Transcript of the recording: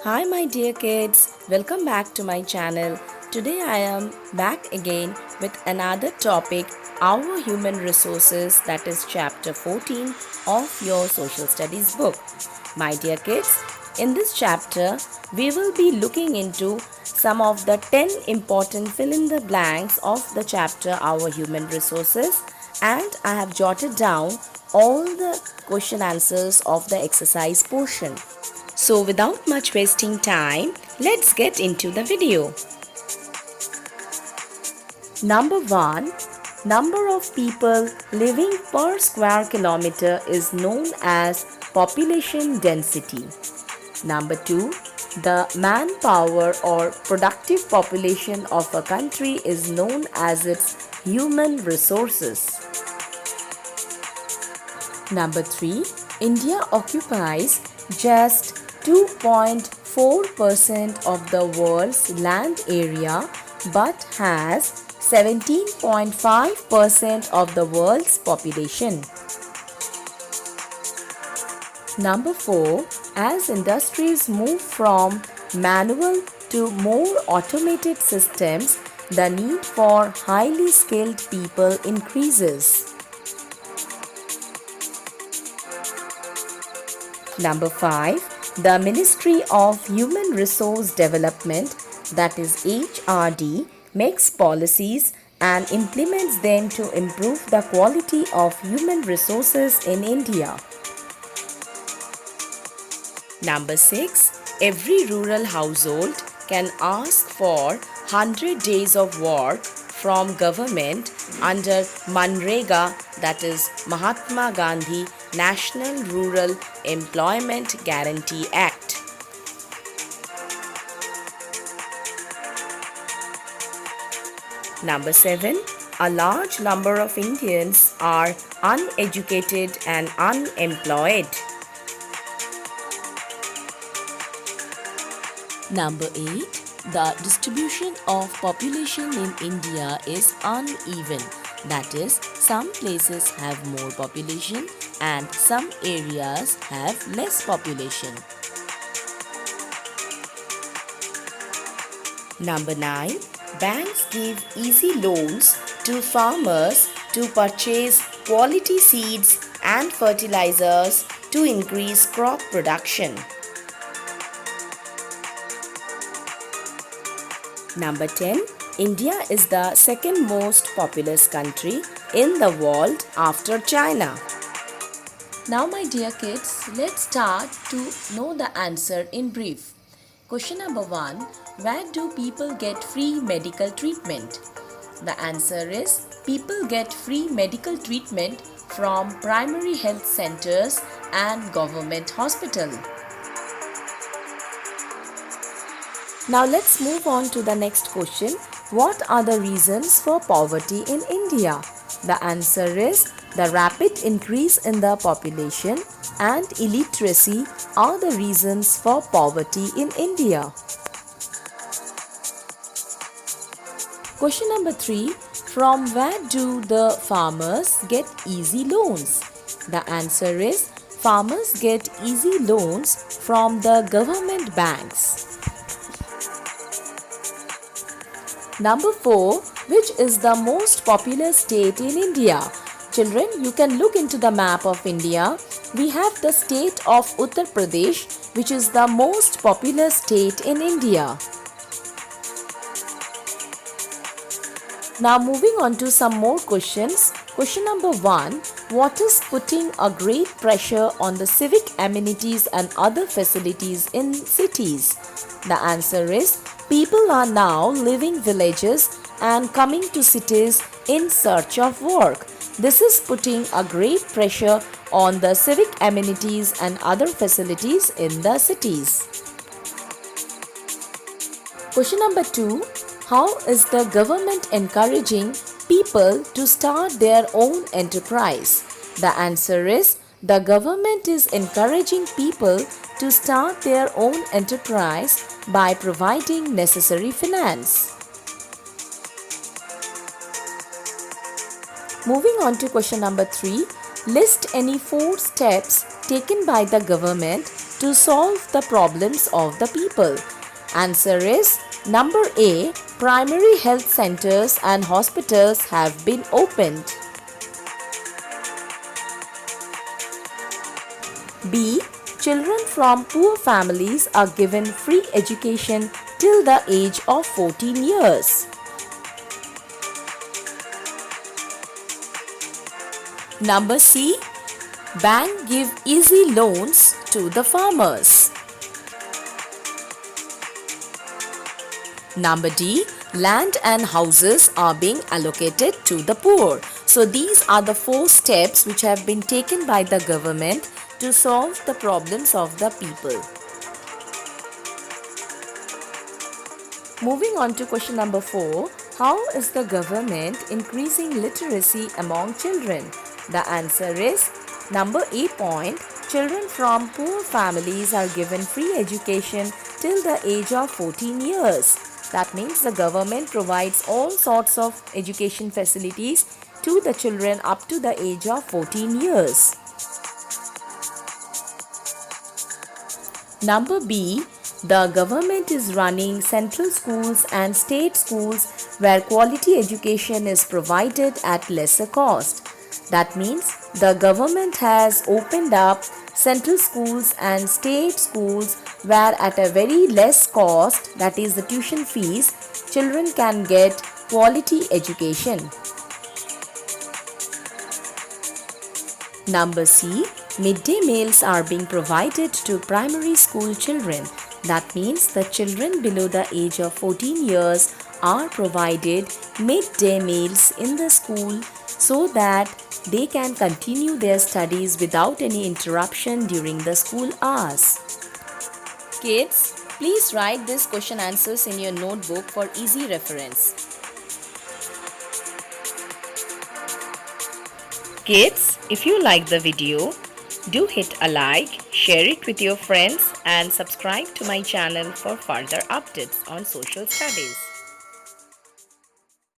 Hi my dear kids, welcome back to my channel. Today I am back again with another topic, our human resources, that is chapter 14 of your social studies book. My dear kids, in this chapter we will be looking into some of the 10 important fill in the blanks of the chapter our human resources, and I have jotted down all the question answers of the exercise portion. So without much wasting time, let's get into the video. Number 1. Number of people living per square kilometer is known as population density. Number 2. The manpower or productive population of a country is known as its human resources. Number 3. India occupies just 2.4% of the world's land area but has 17.5% of the world's population. Number 4. As industries move from manual to more automated systems, the need for highly skilled people increases. Number 5. The Ministry of Human Resource Development, that is HRD, makes policies and implements them to improve the quality of human resources in India. Number 6. Every rural household can ask for 100 days of work from government under Manrega, that is Mahatma Gandhi National Rural Employment Guarantee Act. Number 7. A large number of Indians are uneducated and unemployed. Number 8. The distribution of population in India is uneven. That is, some places have more population and some areas have less population. Number 9. Banks give easy loans to farmers to purchase quality seeds and fertilizers to increase crop production. Number 10. India is the second most populous country in the world after China. Now my dear kids, let's start to know the answer in brief. Question number 1. Where do people get free medical treatment? The answer is people get free medical treatment from primary health centers and government hospital. Now let's move on to the next question. What are the reasons for poverty in India? The answer is the rapid increase in the population and illiteracy are the reasons for poverty in India. Question number 3. From where do the farmers get easy loans? The answer is farmers get easy loans from the government banks. Number 4. Which is the most populous state in India? Children, you can look into the map of India. We have the state of Uttar Pradesh, which is the most populous state in India. Now moving on to some more questions. Question number 1. What is putting a great pressure on the civic amenities and other facilities in cities? The answer is people are now leaving villages and coming to cities in search of work. This is putting a great pressure on the civic amenities and other facilities in the cities. Question number 2. How is the government encouraging people to start their own enterprise? The answer is the government is encouraging people to start their own enterprise by providing necessary finance. Moving on to question number 3. List any 4 steps taken by the government to solve the problems of the people. Answer is number A. Primary health centers and hospitals have been opened. B. Children from poor families are given free education till the age of 14 years. Number C. Bank give easy loans to the farmers. Number D. Land and houses are being allocated to the poor. So these are the 4 steps which have been taken by the government to solve the problems of the people. Moving on to question number 4. How is the government increasing literacy among children? The answer is number A point. Children from poor families are given free education till the age of 14 years. That means the government provides all sorts of education facilities to the children up to the age of 14 years. Number B. The government is running central schools and state schools where quality education is provided at lesser cost. That means the government has opened up central schools and state schools where at a very less cost, that is the tuition fees, children can get quality education. Number C. Midday meals are being provided to primary school children. That means the children below the age of 14 years are provided midday meals in the school so that they can continue their studies without any interruption during the school hours. Kids, please write these question answers in your notebook for easy reference. Kids, if you like the video, do hit a like, share it with your friends and subscribe to my channel for further updates on social studies.